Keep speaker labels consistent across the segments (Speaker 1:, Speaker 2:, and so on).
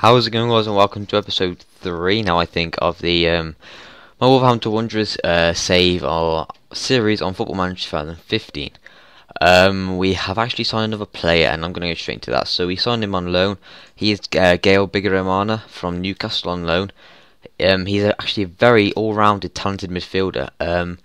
Speaker 1: How's it going, guys, and welcome to episode 3 now, I think, of the my Wolverhampton Wanderers save our series on Football Manager 2015. We have actually signed another player, and I'm going to go straight into that. So we signed him on loan. He is Gael Bigaramana from Newcastle on loan. He's actually a very all-rounded, talented midfielder.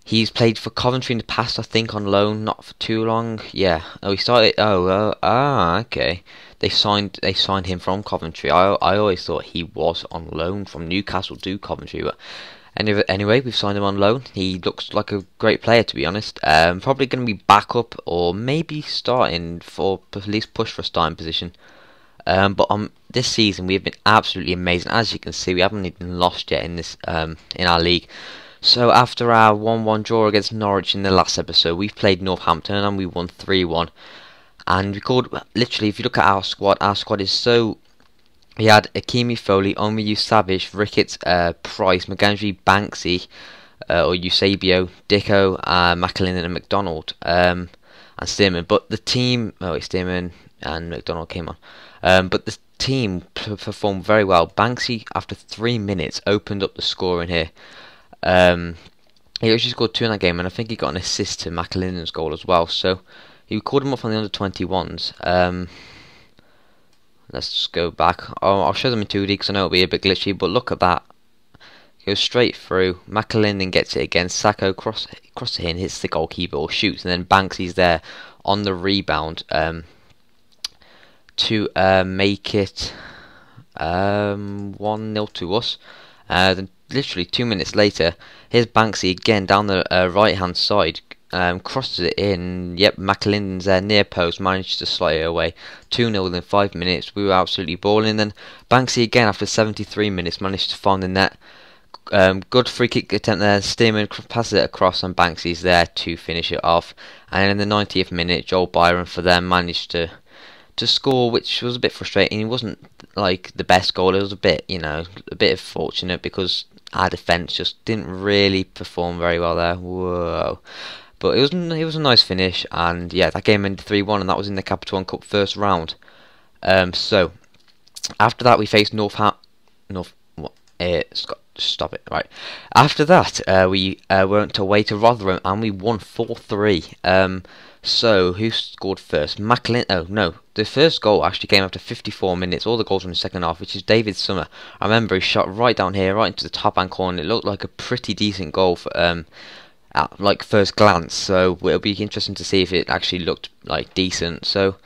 Speaker 1: He's played for Coventry in the past, I think, on loan, not for too long. Yeah. Oh, he started. Okay. They signed him from Coventry. I always thought he was on loan from Newcastle to Coventry, but anyway, we've signed him on loan. He looks like a great player, to be honest. Probably going to be backup or maybe starting for at least push for a starting position. But this season we have been absolutely amazing. As you can see, we haven't even lost yet in this in our league. So after our 1-1 draw against Norwich in the last episode, we've played Northampton and we won 3-1. And we called, literally, if you look at our squad is so... We had Akimi, Foley, Omiyu, Savage, Ricketts, Price, McGandry, Banksy, or Eusebio, Dicko, McAllen and McDonald, and Stearman. But the team... Oh, wait, Stearman and McDonald came on. But the team performed very well. Banksy, after 3 minutes, opened up the score in here. He actually scored 2 in that game, and I think he got an assist to McAllen's goal as well. So he called him up on the under-21s. Let's just go back. I'll show them in 2D because I know it'll be a bit glitchy, but look at that. Goes straight through. McAllen gets it again. Sacco crosses it in, hits the goalkeeper or shoots, and then Banksy's there on the rebound to make it 1-0 to us. Then literally 2 minutes later, here's Banksy again down the right hand side, crosses it in. Yep, McAllen's near post managed to slide it away. 2-0 within 5 minutes. We were absolutely balling. Then Banksy again after 73 minutes managed to find the net. Good free kick attempt there. Stearman passes it across, and Banksy's there to finish it off. And in the 90th minute, Joel Byron for them managed to score, which was a bit frustrating. It wasn't like the best goal. It was a bit, a bit fortunate because our defence just didn't really perform very well there. Whoa. But it was a nice finish, and yeah, that game ended 3-1, and that was in the Capital One Cup first round. So after that we faced Stop it, right. After that, we went away to Rotherham and we won 4-3. So, who scored first? McAllen. Oh, no. The first goal actually came after 54 minutes. All the goals were in the second half, which is David Summer. I remember he shot right down here, right into the top hand corner. It looked like a pretty decent goal for, at like first glance. So, it'll be interesting to see if it actually looked like decent. So,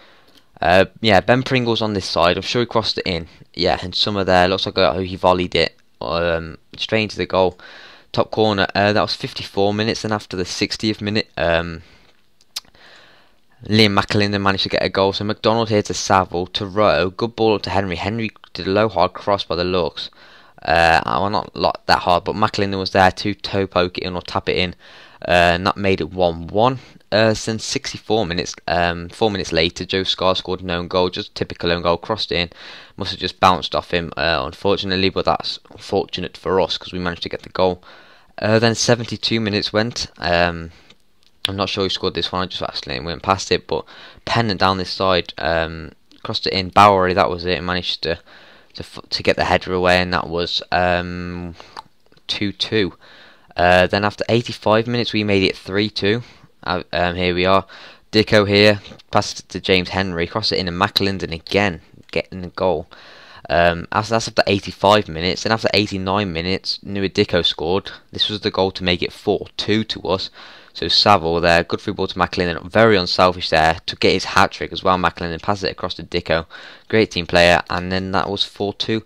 Speaker 1: yeah, Ben Pringle's on this side. I'm sure he crossed it in. Yeah, and Summer there. Looks like he volleyed it straight into the goal, top corner. That was 54 minutes, and after the 60th minute, Liam McAllen then managed to get a goal. So McDonald here to Saville, to Rowe, good ball up to Henry. Henry did a low hard cross by the looks. Well, not that hard, but McAllen was there to toe poke it in or tap it in, and that made it 1-1. Since 64 minutes, 4 minutes later, Joe Scar scored an own goal, just typical own goal, crossed it in. Must have just bounced off him, unfortunately, but that's fortunate for us because we managed to get the goal. Then 72 minutes went. I'm not sure who scored this one. I just accidentally went past it, but Pennant down this side, crossed it in. Bowery, that was it, and managed to get the header away, and that was 2-2. Then after 85 minutes, we made it 3-2. Here we are. Dicko here, passed it to James Henry, crossed it in, and McAllen again getting the goal. That's after 85 minutes. Then after 89 minutes, Nua Dicko scored. This was the goal to make it 4-2 to us. So Saville there, good free ball to McAllen, very unselfish there to get his hat trick as well. McAllen passes it across to Dicko, great team player, and then that was 4-2.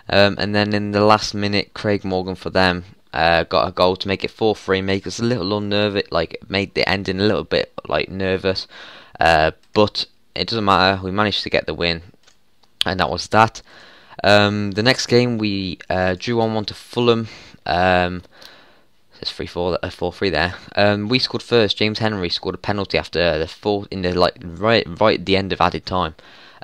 Speaker 1: And then in the last minute, Craig Morgan for them got a goal to make it 4-3, make us a little unnervous, like made the ending a little bit like nervous, but it doesn't matter. We managed to get the win, and that was that. The next game we drew 1-1 to Fulham. It's 4-3 there. We scored first. James Henry scored a penalty after right at the end of added time,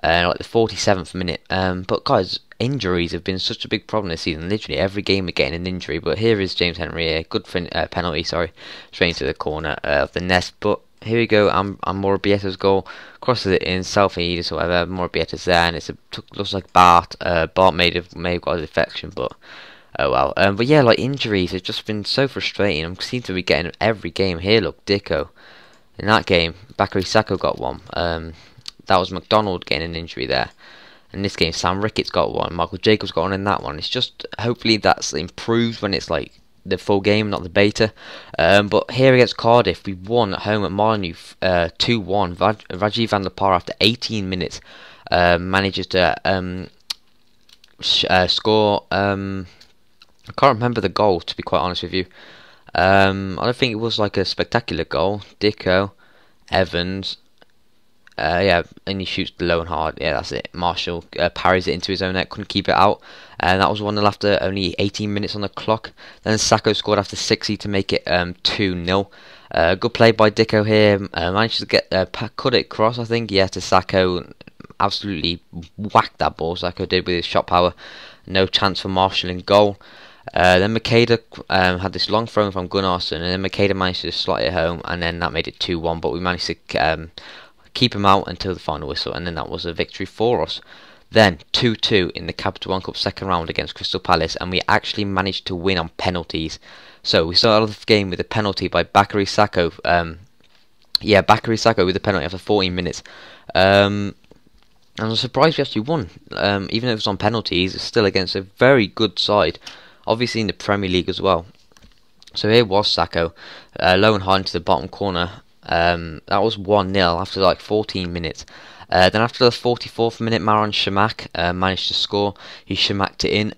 Speaker 1: like the 47th minute. But guys, injuries have been such a big problem this season. Literally every game we're getting an injury. But here is James Henry, a good penalty, straight into the corner of the net. But here we go. Amorobieta's goal crosses it in, Southeast or whatever. Amorobieta's there, and looks like Bart. Bart may have got a defection, but oh well. But yeah, like injuries have just been so frustrating. I seem to be getting every game here. Look, Dicko in that game, Bakary Sacco got one. That was McDonald getting an injury there. In this game, Sam Ricketts got one. Michael Jacobs got one in that one. It's just hopefully that's improved when it's like the full game, not the beta. But here against Cardiff, we won at home at Molyneux 2-1. Rajiv van der Par, after 18 minutes, manages to score. I can't remember the goal, to be quite honest with you. I don't think it was like a spectacular goal. Dicko, Evans. Yeah, and he shoots low and hard. Yeah, that's it. Marshall parries it into his own net, couldn't keep it out. And that was 1-0 after only 18 minutes on the clock. Then Sacco scored after 60 to make it 2-0. Good play by Dicko here. Managed to get cut it across, I think. Yeah, to Sacco. Absolutely whacked that ball. Sacco did with his shot power. No chance for Marshall in goal. Then Makeda had this long throw from Gunnarsson, and then Makeda managed to slot it home, and then that made it 2-1. But we managed to keep him out until the final whistle, and then that was a victory for us. Then 2-2 in the Capital One Cup second round against Crystal Palace, and we actually managed to win on penalties. So we started off the game with a penalty by Bakary Sacco. Bakary Sacco with a penalty after 14 minutes. And I'm surprised we actually won. Even though it was on penalties, it's still against a very good side, obviously in the Premier League as well. So here was Sacco, low and high into the bottom corner. That was 1-0 after like 14 minutes. Then after the 44th minute, Maron Shamak managed to score. He Shamaked it in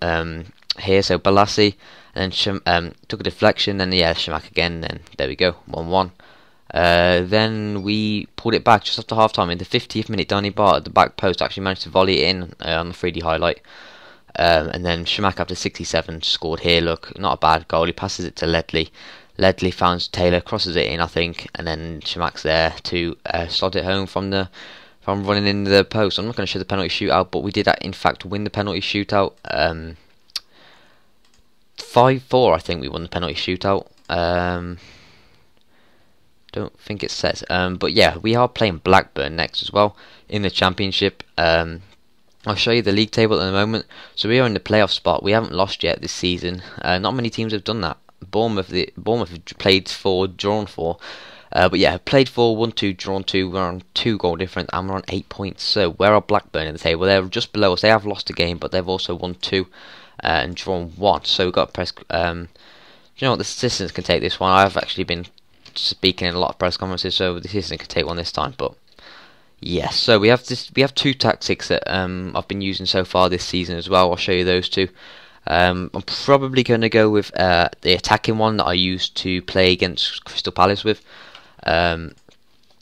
Speaker 1: here, so Balassi, and then took a deflection, and yeah, Shamak again, and there we go, 1-1. Then we pulled it back just after half time. In the 50th minute, Danny Bart at the back post actually managed to volley it in on the 3D highlight. And then Shamak after 67 scored here. Look, not a bad goal. He passes it to Ledley. Ledley finds Taylor, crosses it in, I think, and then Shamak's there to slot it home from running into the post. I'm not going to show the penalty shootout, but we did in fact win the penalty shootout. 5-4, I think we won the penalty shootout. Don't think it says. But yeah, we are playing Blackburn next as well in the Championship. I'll show you the league table at the moment. So we are in the playoff spot. We haven't lost yet this season. Not many teams have done that. Bournemouth have played 4, drawn 4. But yeah, played 4, won 2, drawn 2. We're on 2 goal difference, and we're on 8 points. So where are Blackburn in the table? They're just below us. They have lost a game, but they've also won 2 and drawn 1. So we've got press. You know what? The assistants can take this one. I've actually been speaking in a lot of press conferences, so the assistant can take one this time. But yes, so we have 2 tactics that I've been using so far this season as well. I'll show you those 2. I'm probably going to go with the attacking one that I used to play against Crystal Palace with. Yeah,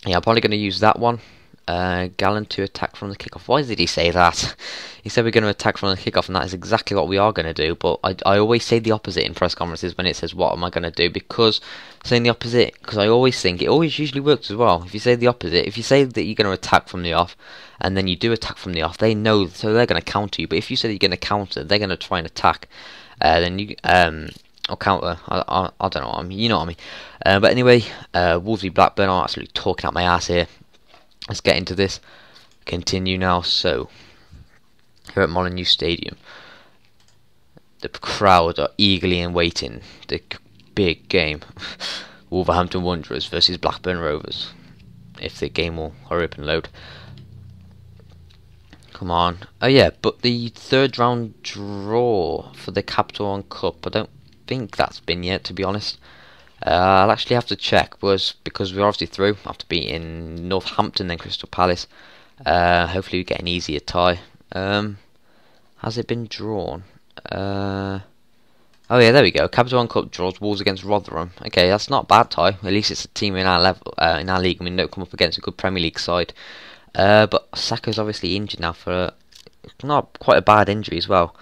Speaker 1: I'm probably going to use that one. Gallen to attack from the kickoff. Why did he say that? He said we're going to attack from the kickoff, and that is exactly what we are going to do. But I always say the opposite in press conferences when it says what am I going to do, because saying the opposite, because I always think it always usually works as well. If you say the opposite, if you say that you're going to attack from the off, and then you do attack from the off, they know, so they're going to counter you. But if you say that you're going to counter, they're going to try and attack. Then you or counter. I don't know what I mean. You know what I mean. But anyway, Wolves v Blackburn. I'm absolutely talking out my ass here. Let's get into this. Continue now. So here at Molyneux Stadium, the crowd are eagerly awaiting the big game. Wolverhampton Wanderers versus Blackburn Rovers. If the game will hurry up and load. Come on. Oh yeah, but the third round draw for the Capital One Cup, I don't think that's been yet, to be honest. I'll actually have to check, because we're obviously through after beating Northampton then Crystal Palace. Hopefully we get an easier tie. Has it been drawn? Oh yeah, there we go. Capital One Cup draws Wolves against Rotherham. Okay, that's not a bad tie. At least it's a team in our level, in our league, and we don't come up against a good Premier League side. But Saka's obviously injured now for not quite a bad injury as well.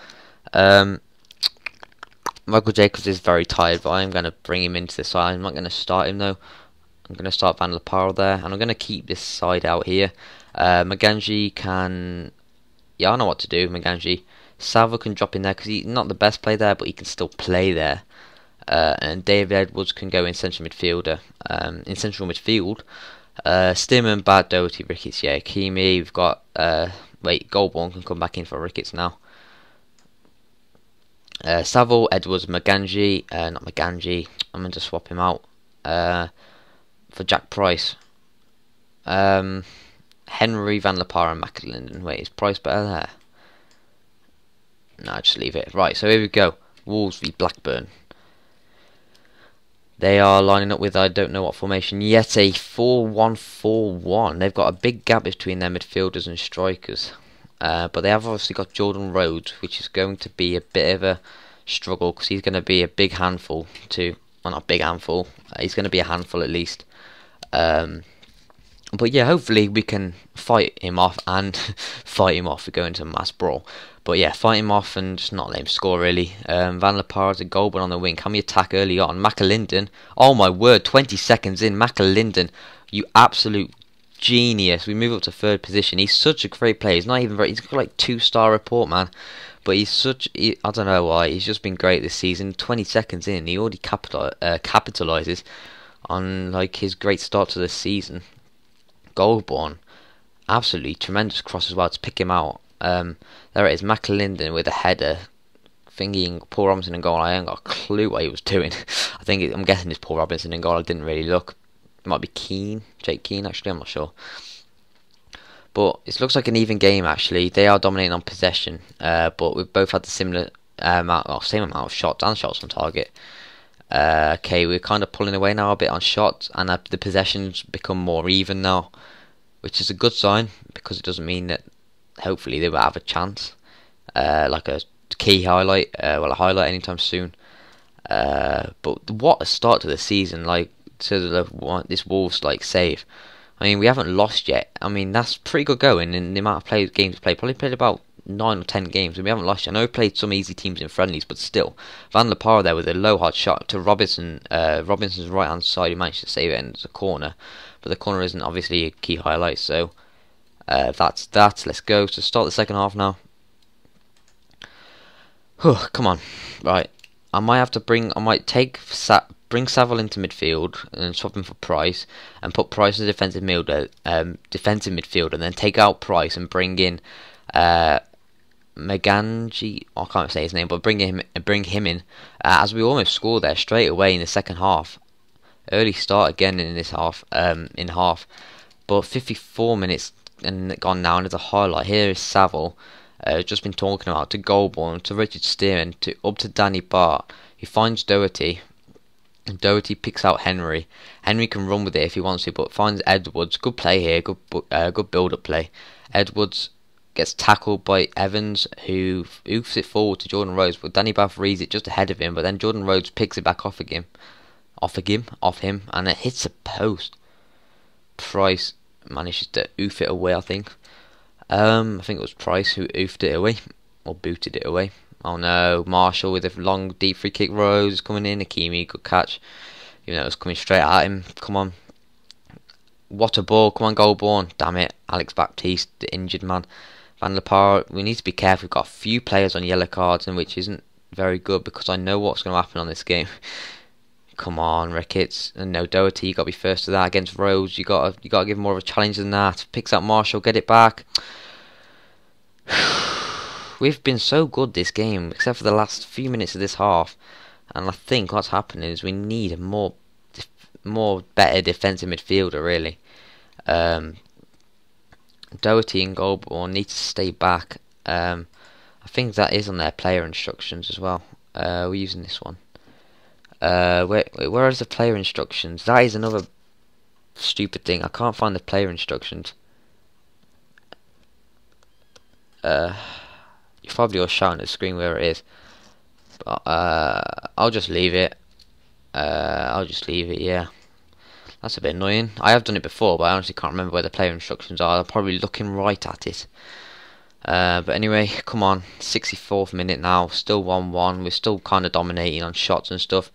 Speaker 1: Michael Jacobs is very tired, but I'm going to bring him into the side. I'm not going to start him though. I'm going to start Van der Par there, and I'm going to keep this side out here. Maganji can... Yeah, I know what to do, Maganji. Salvo can drop in there, because he's not the best player there, but he can still play there. and David Edwards can go in central midfielder. In central midfield, Stearman, Bad, Doherty, Ricketts, yeah, Kimi. We've got Goldborn can come back in for Ricketts now. Saville, Edwards, Maganji, not Maganji. I'm going to swap him out for Jack Price. Henry, Van La Parra, and McAlinden. Wait, is Price better there? No, just leave it. Right, so here we go. Wolves v Blackburn. They are lining up with, I don't know what formation yet, a 4-1-4-1. They've got a big gap between their midfielders and strikers. But they have obviously got Jordan Rhodes, which is going to be a bit of a struggle because he's going to be a big handful to, well, not a big handful, he's going to be a handful at least. But yeah, hopefully we can fight him off and fight him off. We go into a mass brawl. But yeah, fight him off and just not let him score really. Van La Parra's a goal, but on the wing. Can we attack early on? McAlinden, oh my word, 20 seconds in. McAlinden, you absolute genius. We move up to third position. He's such a great player. He's not even very, he's got like 2-star report, man. But he's such, I don't know why, he's just been great this season. 20 seconds in, he already capitalises on like his great start to the season. Goldborn, absolutely tremendous cross as well to pick him out. There it is, McAlinden with a header, thinking Paul Robinson in goal. I ain't got a clue what he was doing. I'm guessing it's Paul Robinson in goal. I didn't really look. It might be Jake Keane actually, I'm not sure. But it looks like an even game actually. They are dominating on possession, but we've both had the same amount of shots and shots on target. Okay, we're kind of pulling away now a bit on shots, and the possessions become more even now, which is a good sign because it doesn't mean that hopefully they will have a chance, like a key highlight, a highlight anytime soon. But what a start to the season, like to this Wolves like save. I mean, we haven't lost yet. I mean, that's pretty good going in the amount of games played. Probably played about 9 or 10 games and we haven't lost yet. I know we've played some easy teams in friendlies, but still. Van La Parra there with a low hard shot to Robinson. Robinson's right hand side, he managed to save it and it's a corner. But the corner isn't obviously a key highlight, so that's that. Let's go to start the second half now. Come on. Right. I might bring Saville into midfield and swap him for Price and put Price as a defensive midfielder, and then take out Price and bring in Maganji, I can't say his name, but bring him in as we almost score there straight away in the second half. Early start again in this half, but 54 minutes and gone now. Another highlight here is Saville, just been talking about, to Goldborn, to Richard Stearman, up to Danny Bart. He finds Doherty. And Doherty picks out Henry. Henry can run with it if he wants to, but finds Edwards. Good play here, good build-up play. Edwards gets tackled by Evans, who oofs it forward to Jordan Rhodes, but Danny Bath reads it just ahead of him. But then Jordan Rhodes picks it back off him, and it hits a post. Price manages to oof it away, I think. I think it was Price who oofed it away, or booted it away. Oh no, Marshall with a long deep free kick. Rose coming in. Akimi, good catch. You know, it was coming straight at him. Come on. What a ball. Come on, Goldborn. Damn it. Alex Baptiste, the injured man. Van La Parra, we need to be careful. We've got a few players on yellow cards, and which isn't very good because I know what's going to happen on this game. Come on, Ricketts. And no, Doherty, you got to be first to that against Rose. You got to give more of a challenge than that. Picks up Marshall, get it back. We've been so good this game, except for the last few minutes of this half, and I think what's happening is we need a more better defensive midfielder, really. Doherty and Goldborn need to stay back. I think that is on their player instructions as well. We're using this one. Where is the player instructions? That is another stupid thing. I can't find the player instructions. You're probably all shouting at the screen where it is. But I'll just leave it. Yeah. That's a bit annoying. I have done it before, but I honestly can't remember where the player instructions are. I'm probably looking right at it. But anyway, come on. 64th minute now. Still 1-1. We're still kind of dominating on shots and stuff.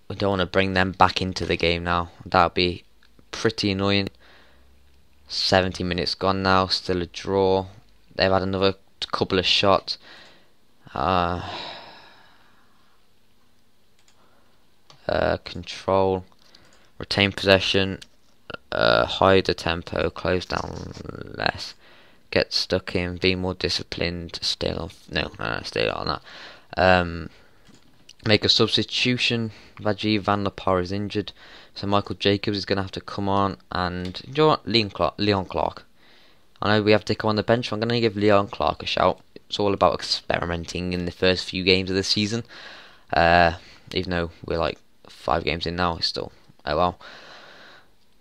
Speaker 1: We don't want to bring them back into the game now. That would be pretty annoying. 70 minutes gone now. Still a draw. They've had another couple of shots. control, retain possession, hide the tempo, close down less, get stuck in, be more disciplined, stay on. Stay on that. Make a substitution. Vajee Van der Par is injured, so Michael Jacobs is going to have to come on. And you know what? Leon Clark. I know we have to come on the bench, so I'm going to give Leon Clark a shout. It's all about experimenting in the first few games of the season. Even though we're like 5 games in now, it's still, oh well.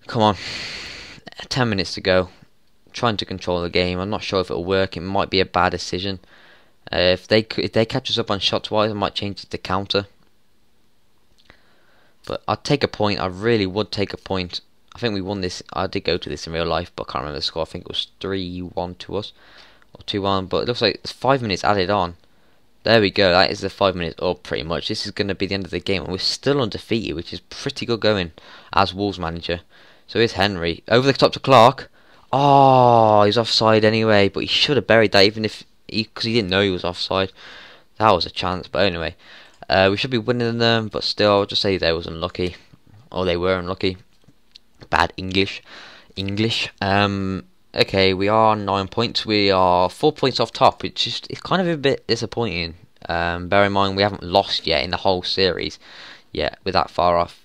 Speaker 1: Come on, 10 minutes to go. Trying to control the game. I'm not sure if it'll work. It might be a bad decision. If they catch us up on shots wise, I might change it to counter. But I'd take a point. I really would take a point. I think we won this. I did go to this in real life, but I can't remember the score. I think it was 3-1 to us, or 2-1. But it looks like it's 5 minutes added on. There we go. That is the 5 minutes up, pretty much. This is going to be the end of the game, and we're still undefeated, which is pretty good going as Wolves manager. So here's Henry over the top to Clark. Oh, he's offside anyway, but he should have buried that, even if because he didn't know he was offside. That was a chance, but anyway, we should be winning them. But still, I'll just say they was unlucky, or they were unlucky. Bad English. Okay, we are 9 points. We are 4 points off top. It's kind of a bit disappointing. Bear in mind we haven't lost yet in the whole series. Yeah, we're that far off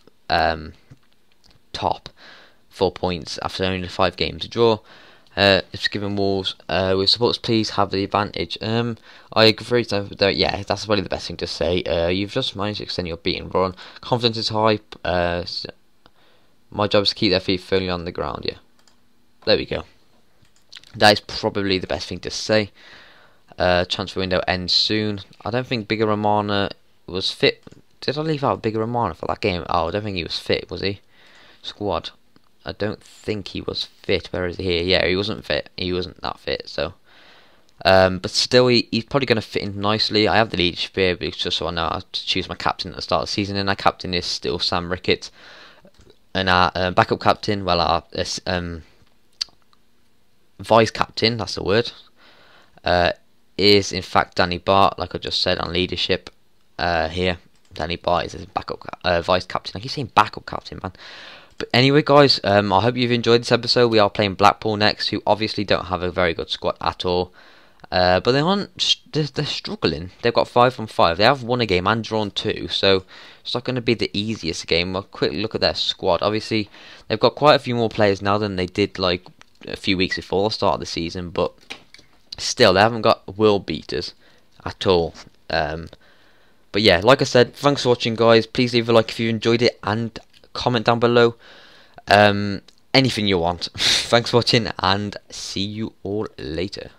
Speaker 1: top. 4 points after only 5 games to draw. It's given Wolves with supporters please have the advantage. I agree that yeah, that's probably the best thing to say. You've just managed to extend your beating run. Confidence is high. My job is to keep their feet firmly on the ground. Yeah, there we go. That is probably the best thing to say. Transfer window ends soon. I don't think Bigger Romana was fit. Did I leave out Bigger Romana for that game? Oh, I don't think he was fit, was he? Squad. I don't think he was fit. Where is he here? Yeah, he wasn't fit. He wasn't that fit, so. But still, he's probably going to fit in nicely. I have the leadership here, because just so I know how to choose my captain at the start of the season. And our captain is still Sam Ricketts. And our backup captain, well, our vice captain, that's the word, is in fact Danny Bart, like I just said on leadership here. Danny Bart is his backup vice captain. I keep saying backup captain, man. But anyway, guys, I hope you've enjoyed this episode. We are playing Blackpool next, who obviously don't have a very good squad at all. But they're struggling. They've got 5 from 5. They have won a game and drawn 2, so it's not going to be the easiest game. We'll quickly look at their squad. Obviously, they've got quite a few more players now than they did like a few weeks before the start of the season, but still, they haven't got world beaters at all. But yeah, like I said, thanks for watching, guys. Please leave a like if you enjoyed it, and comment down below anything you want. Thanks for watching, and see you all later.